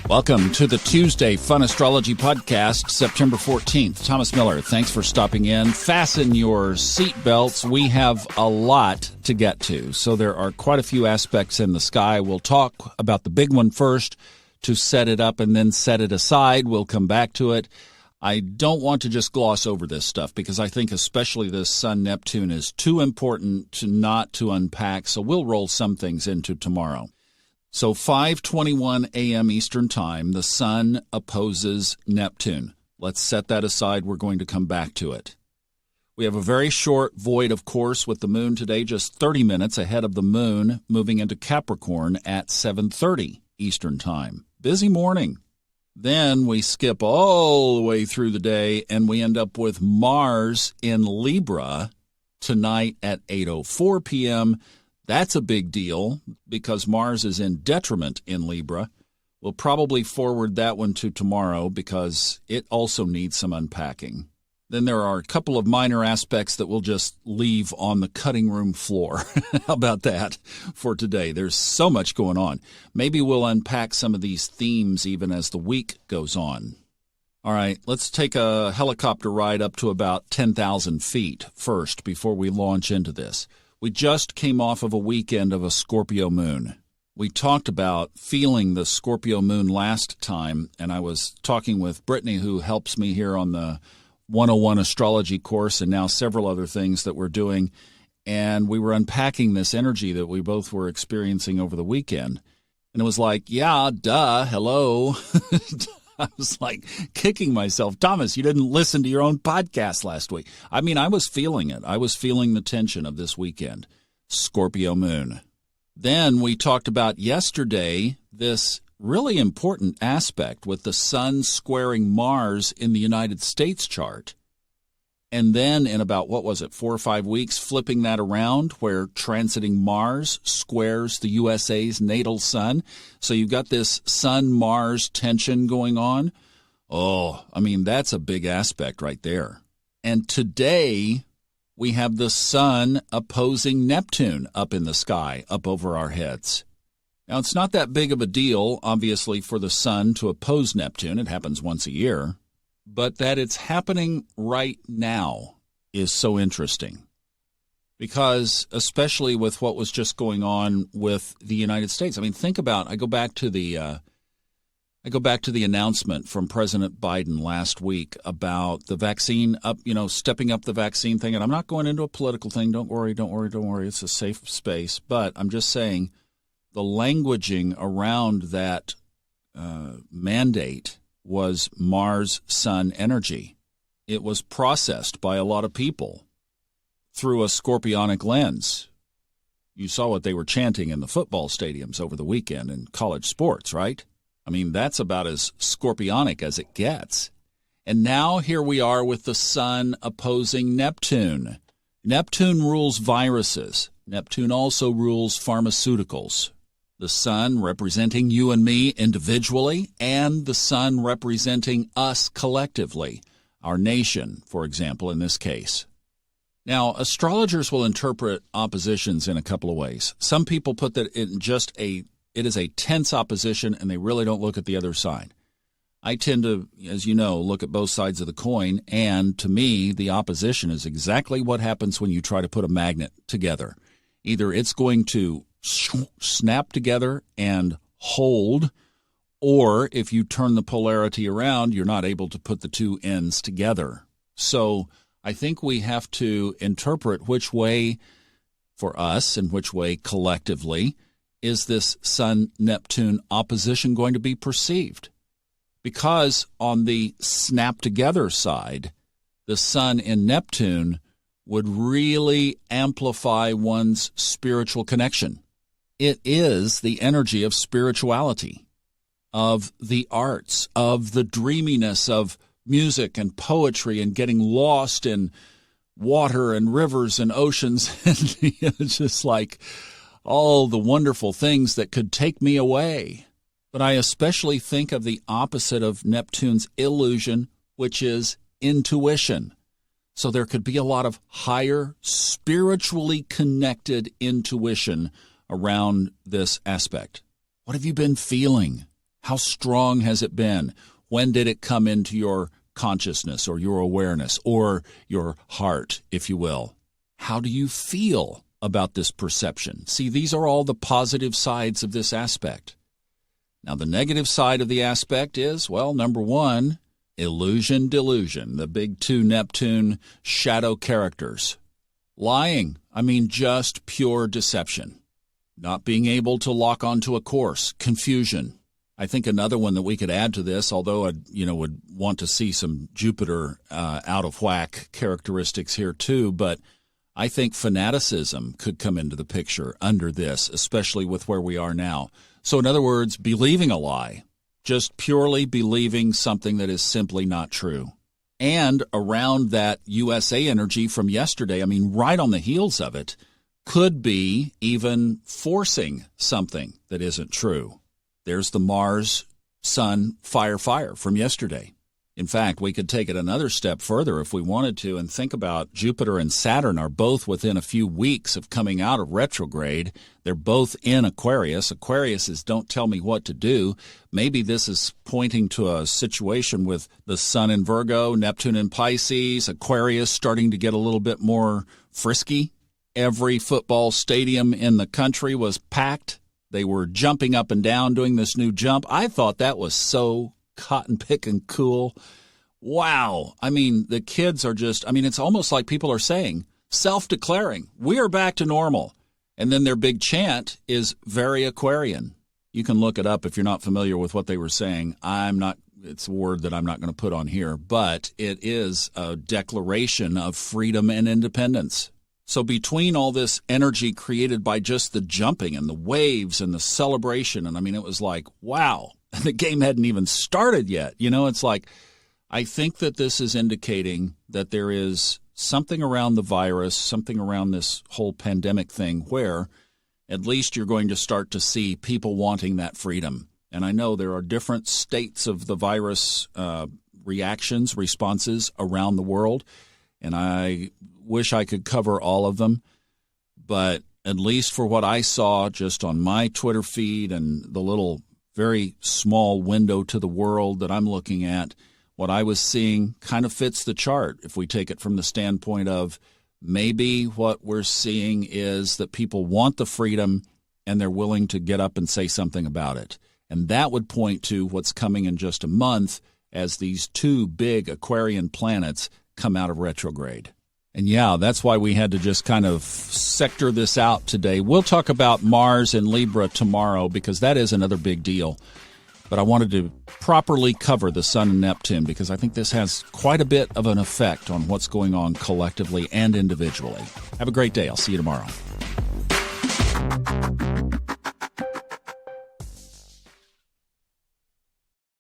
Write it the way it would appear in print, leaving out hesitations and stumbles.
Welcome to the Tuesday Fun Astrology Podcast, September 14th. Thomas Miller, thanks for stopping in. Fasten your seatbelts. We have a lot to get to, so there are quite a few aspects in the sky. We'll talk about the big one first to set it up and then set it aside. We'll come back to it. I don't want to just gloss over this stuff because I think especially this Sun-Neptune is too important not to unpack, so we'll roll some things into tomorrow. So 5:21 a.m. Eastern Time, the Sun opposes Neptune. Let's set that aside. We're going to come back to it. We have a very short void, of course, with the Moon today, just 30 minutes ahead of the Moon, moving into Capricorn at 7:30 Eastern Time. Busy morning. Then we skip all the way through the day, and we end up with Mars in Libra tonight at 8:04 p.m., That's a big deal because Mars is in detriment in Libra. We'll probably forward that one to tomorrow because it also needs some unpacking. Then there are a couple of minor aspects that we'll just leave on the cutting room floor. How about that for today? There's so much going on. Maybe we'll unpack some of these themes even as the week goes on. All right, let's take a helicopter ride up to about 10,000 feet first before we launch into this. We just came off of a weekend of a Scorpio moon. We talked about feeling the Scorpio moon last time, and I was talking with Brittany, who helps me here on the 101 astrology course, and now several other things that we're doing, and we were unpacking this energy that we both were experiencing over the weekend. And it was like, yeah, duh, hello. I was like kicking myself. Thomas, you didn't listen to your own podcast last week. I mean, I was feeling it. I was feeling the tension of this weekend. Scorpio moon. Then we talked about yesterday this really important aspect with the Sun squaring Mars in the United States chart. And then in about, 4 or 5 weeks, flipping that around where transiting Mars squares the USA's natal sun. So you've got this Sun-Mars tension going on. Oh, I mean, that's a big aspect right there. And today we have the Sun opposing Neptune up in the sky, up over our heads. Now, it's not that big of a deal, obviously, for the Sun to oppose Neptune. It happens once a year. But that it's happening right now is so interesting because especially with what was just going on with the United States. I mean, think about, I go back to the announcement from President Biden last week about the vaccine stepping up the vaccine thing. And I'm not going into a political thing. Don't worry. It's a safe space. But I'm just saying the languaging around that mandate was Mars-Sun energy. It was processed by a lot of people through a scorpionic lens. You saw what they were chanting in the football stadiums over the weekend in college sports, right? I mean, that's about as scorpionic as it gets. And now here we are with the Sun opposing Neptune. Neptune rules viruses. Neptune also rules pharmaceuticals. The Sun representing you and me individually, and the Sun representing us collectively, our nation, for example, in this case. Now, astrologers will interpret oppositions in a couple of ways. Some people put that it is a tense opposition, and they really don't look at the other side. I tend to, as you know, look at both sides of the coin, and to me, the opposition is exactly what happens when you try to put a magnet together. Either it's going to snap together and hold, or if you turn the polarity around, you're not able to put the two ends together. So I think we have to interpret which way for us and which way collectively is this Sun-Neptune opposition going to be perceived. Because on the snap-together side, the Sun in Neptune would really amplify one's spiritual connection. It is the energy of spirituality, of the arts, of the dreaminess of music and poetry and getting lost in water and rivers and oceans. And it's just like all the wonderful things that could take me away. But I especially think of the opposite of Neptune's illusion, which is intuition. So there could be a lot of higher, spiritually connected intuition around this aspect. What have you been feeling? How strong has it been? When did it come into your consciousness or your awareness or your heart, if you will? How do you feel about this perception? See, these are all the positive sides of this aspect. Now, the negative side of the aspect is, well, number one, illusion, delusion, the big two Neptune shadow characters. Lying, just pure deception. Not being able to lock onto a course, confusion. I think another one that we could add to this, although I would want to see some Jupiter out of whack characteristics here too, but I think fanaticism could come into the picture under this, especially with where we are now. So in other words, believing a lie, just purely believing something that is simply not true. And around that USA energy from yesterday, right on the heels of it, could be even forcing something that isn't true. There's the Mars, Sun, fire from yesterday. In fact, we could take it another step further if we wanted to and think about Jupiter and Saturn are both within a few weeks of coming out of retrograde. They're both in Aquarius. Aquarius is don't tell me what to do. Maybe this is pointing to a situation with the Sun in Virgo, Neptune in Pisces, Aquarius starting to get a little bit more frisky. Every football stadium in the country was packed. They were jumping up and down doing this new jump. I thought that was so cotton picking cool. Wow. The kids are just, it's almost like people are saying, self-declaring, we are back to normal. And then their big chant is very Aquarian. You can look it up if you're not familiar with what they were saying. It's a word that I'm not going to put on here, but it is a declaration of freedom and independence. So between all this energy created by just the jumping and the waves and the celebration, and it was like, wow, the game hadn't even started yet. It's like, I think that this is indicating that there is something around the virus, something around this whole pandemic thing where at least you're going to start to see people wanting that freedom. And I know there are different states of the virus responses around the world, and I wish I could cover all of them, but at least for what I saw just on my Twitter feed and the little very small window to the world that I'm looking at, what I was seeing kind of fits the chart if we take it from the standpoint of maybe what we're seeing is that people want the freedom and they're willing to get up and say something about it. And that would point to what's coming in just a month as these two big Aquarian planets come out of retrograde. And yeah, that's why we had to just kind of sector this out today. We'll talk about Mars and Libra tomorrow because that is another big deal. But I wanted to properly cover the Sun and Neptune because I think this has quite a bit of an effect on what's going on collectively and individually. Have a great day. I'll see you tomorrow.